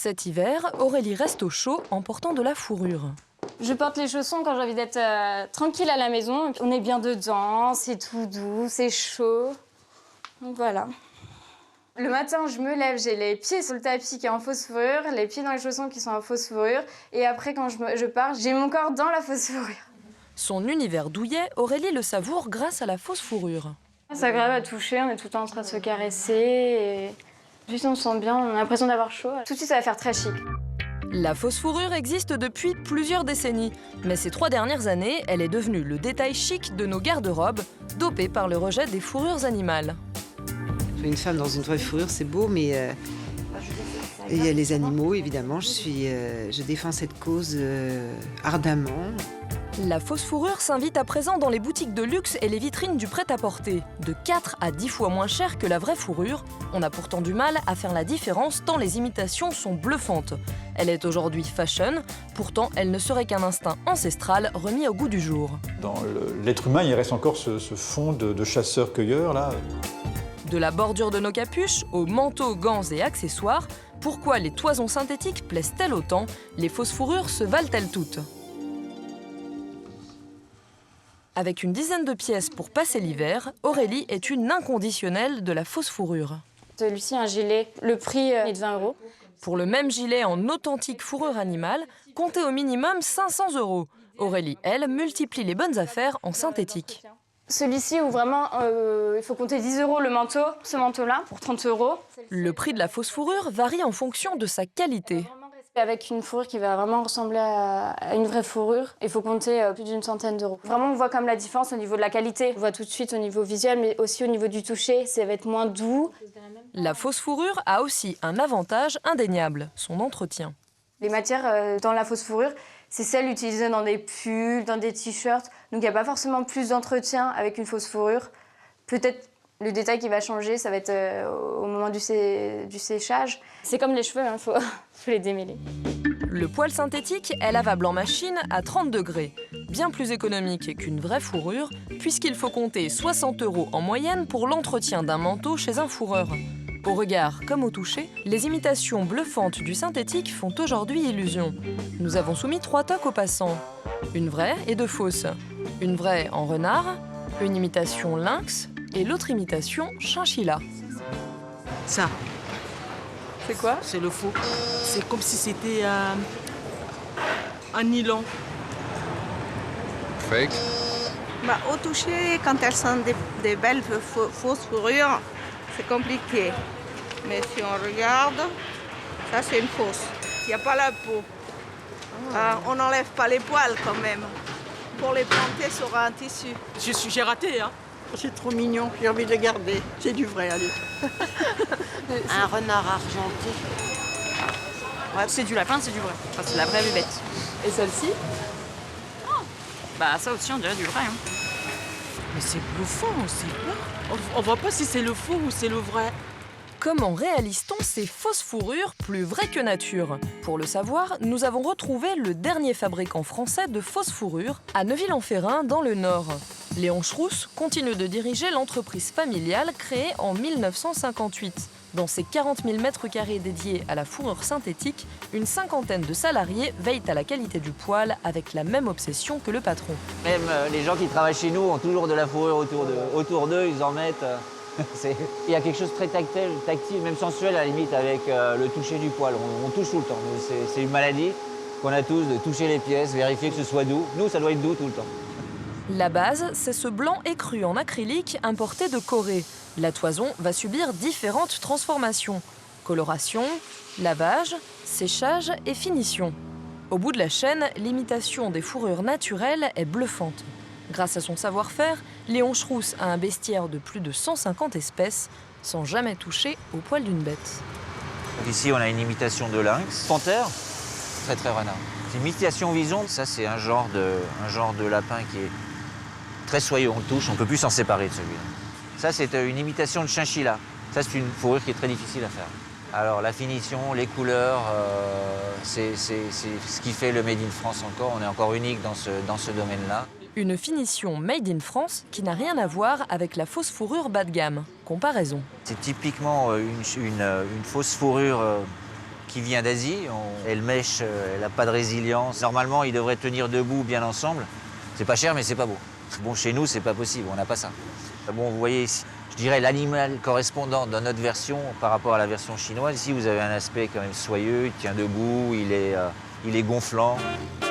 Cet hiver, Aurélie reste au chaud en portant de la fourrure. Je porte les chaussons quand j'ai envie d'être tranquille à la maison. On est bien dedans, c'est tout doux, c'est chaud. Donc voilà. Le matin, je me lève, j'ai les pieds sur le tapis qui est en fausse fourrure, les pieds dans les chaussons qui sont en fausse fourrure. Et après, quand je pars, j'ai mon corps dans la fausse fourrure. Son univers douillet, Aurélie le savoure grâce à la fausse fourrure. C'est agréable à toucher, on est tout le temps en train de se caresser. Et... juste on se sent bien, on a l'impression d'avoir chaud. Tout de suite, ça va faire très chic. La fausse fourrure existe depuis plusieurs décennies, mais ces 3 dernières années, elle est devenue le détail chic de nos garde-robes, dopée par le rejet des fourrures animales. Une femme dans une vraie fourrure, c'est beau, mais il y a les animaux, évidemment. Je défends cette cause ardemment. La fausse fourrure s'invite à présent dans les boutiques de luxe et les vitrines du prêt-à-porter. De 4 à 10 fois moins cher que la vraie fourrure. On a pourtant du mal à faire la différence tant les imitations sont bluffantes. Elle est aujourd'hui fashion, pourtant elle ne serait qu'un instinct ancestral remis au goût du jour. Dans l'être humain, il reste encore ce fond de chasseur-cueilleur là. De la bordure de nos capuches aux manteaux, gants et accessoires, pourquoi les toisons synthétiques plaisent-elles autant? Les fausses fourrures se valent-elles toutes? Avec une dizaine de pièces pour passer l'hiver, Aurélie est une inconditionnelle de la fausse fourrure. Celui-ci, un gilet, le prix est de 20 €. Pour le même gilet en authentique fourrure animale, comptez au minimum 500 €. Aurélie, elle, multiplie les bonnes affaires en synthétique. Celui-ci où vraiment il faut compter 10 € le manteau, ce manteau-là, pour 30 €. Le prix de la fausse fourrure varie en fonction de sa qualité. Avec une fourrure qui va vraiment ressembler à une vraie fourrure, il faut compter plus d'une centaine d'euros. Vraiment, on voit comme la différence au niveau de la qualité. On voit tout de suite au niveau visuel, mais aussi au niveau du toucher, ça va être moins doux. La fausse fourrure a aussi un avantage indéniable, son entretien. Les matières dans la fausse fourrure, c'est celles utilisées dans des pulls, dans des t-shirts. Donc il n'y a pas forcément plus d'entretien avec une fausse fourrure. Peut-être le détail qui va changer, ça va être au moment du séchage. C'est comme les cheveux, il faut les démêler. Le poil synthétique est lavable en machine à 30 degrés. Bien plus économique qu'une vraie fourrure, puisqu'il faut compter 60 € en moyenne pour l'entretien d'un manteau chez un fourreur. Au regard comme au toucher, les imitations bluffantes du synthétique font aujourd'hui illusion. Nous avons soumis 3 toques aux passants. Une vraie et 2 fausses. Une vraie en renard, une imitation lynx et l'autre imitation chinchilla. Ça, C'est quoi? c'est le faux. C'est comme si c'était un nylon. Fake. Au toucher, quand elles sont des belles fausses fourrures, c'est compliqué. Mais si on regarde, ça c'est une fausse. Il n'y a pas la peau. On n'enlève pas les poils quand même. Pour les planter sur un tissu. J'ai raté, hein. C'est trop mignon, j'ai envie de le garder. C'est du vrai, allez. Un renard argenté. Ouais, c'est du lapin, c'est du vrai. Enfin, c'est la vraie bébête. Et celle-ci? Bah ça aussi, on dirait du vrai. Hein. Mais c'est bluffant, c'est pas. On voit pas si c'est le faux ou c'est le vrai. Comment réalise-t-on ces fausses fourrures plus vraies que nature? Pour le savoir, nous avons retrouvé le dernier fabricant français de fausses fourrures à Neuville-en-Ferrain, dans le Nord. Léon Schrouss continue de diriger l'entreprise familiale créée en 1958. Dans ses 40 000 m² dédiés à la fourrure synthétique, une cinquantaine de salariés veillent à la qualité du poil avec la même obsession que le patron. Même les gens qui travaillent chez nous ont toujours de la fourrure autour d'eux, ils en mettent. Il y a quelque chose de très tactile, même sensuel à la limite avec le toucher du poil. On touche tout le temps. C'est une maladie qu'on a tous de toucher les pièces, vérifier que ce soit doux. Nous, ça doit être doux tout le temps. La base, c'est ce blanc écru en acrylique importé de Corée. La toison va subir différentes transformations. Coloration, lavage, séchage et finition. Au bout de la chaîne, l'imitation des fourrures naturelles est bluffante. Grâce à son savoir-faire, Léon Schrouss a un bestiaire de plus de 150 espèces, sans jamais toucher au poil d'une bête. Ici, on a une imitation de lynx. Panthère, très renard. Imitation vison, ça c'est un genre de lapin qui est très soyeux, on le touche, on ne peut plus s'en séparer de celui-là. Ça c'est une imitation de chinchilla. Ça c'est une fourrure qui est très difficile à faire. Alors la finition, les couleurs, c'est ce qui fait le Made in France encore. On est encore unique dans ce domaine-là. Une finition Made in France qui n'a rien à voir avec la fausse fourrure bas de gamme. Comparaison. C'est typiquement une fausse fourrure qui vient d'Asie. Elle mèche, elle n'a pas de résilience. Normalement, ils devraient tenir debout bien ensemble. C'est pas cher, mais c'est pas beau. Bon, chez nous, c'est pas possible, on n'a pas ça. Bon, vous voyez ici, je dirais l'animal correspondant dans notre version par rapport à la version chinoise. Ici, vous avez un aspect quand même soyeux, il tient debout, il est gonflant.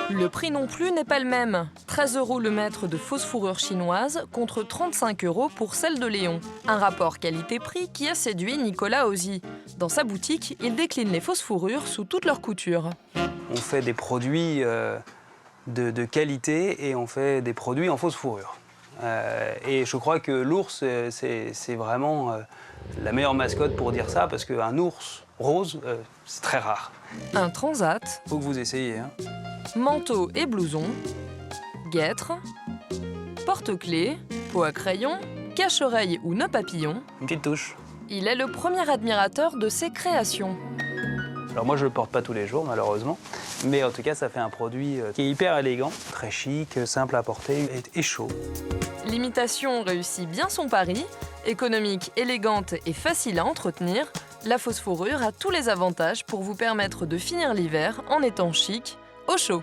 Le prix non plus n'est pas le même. 13 € le mètre de fausse fourrure chinoise contre 35 € pour celle de Léon. Un rapport qualité-prix qui a séduit Nicolas Ozzi. Dans sa boutique, il décline les fausses fourrures sous toutes leurs coutures. On fait des produits de qualité et on fait des produits en fausse fourrure. Et je crois que l'ours, c'est vraiment la meilleure mascotte pour dire ça, parce qu'un ours rose, c'est très rare. Un transat. Faut que vous essayiez. Hein. Manteau et blouson, guêtres, porte-clés, pot à crayon, cache-oreille ou nœud papillon. Une petite touche. Il est le premier admirateur de ses créations. Alors moi, je le porte pas tous les jours, malheureusement. Mais en tout cas, ça fait un produit qui est hyper élégant, très chic, simple à porter et chaud. L'imitation réussit bien son pari. Économique, élégante et facile à entretenir, la fausse fourrure a tous les avantages pour vous permettre de finir l'hiver en étant chic, au chaud.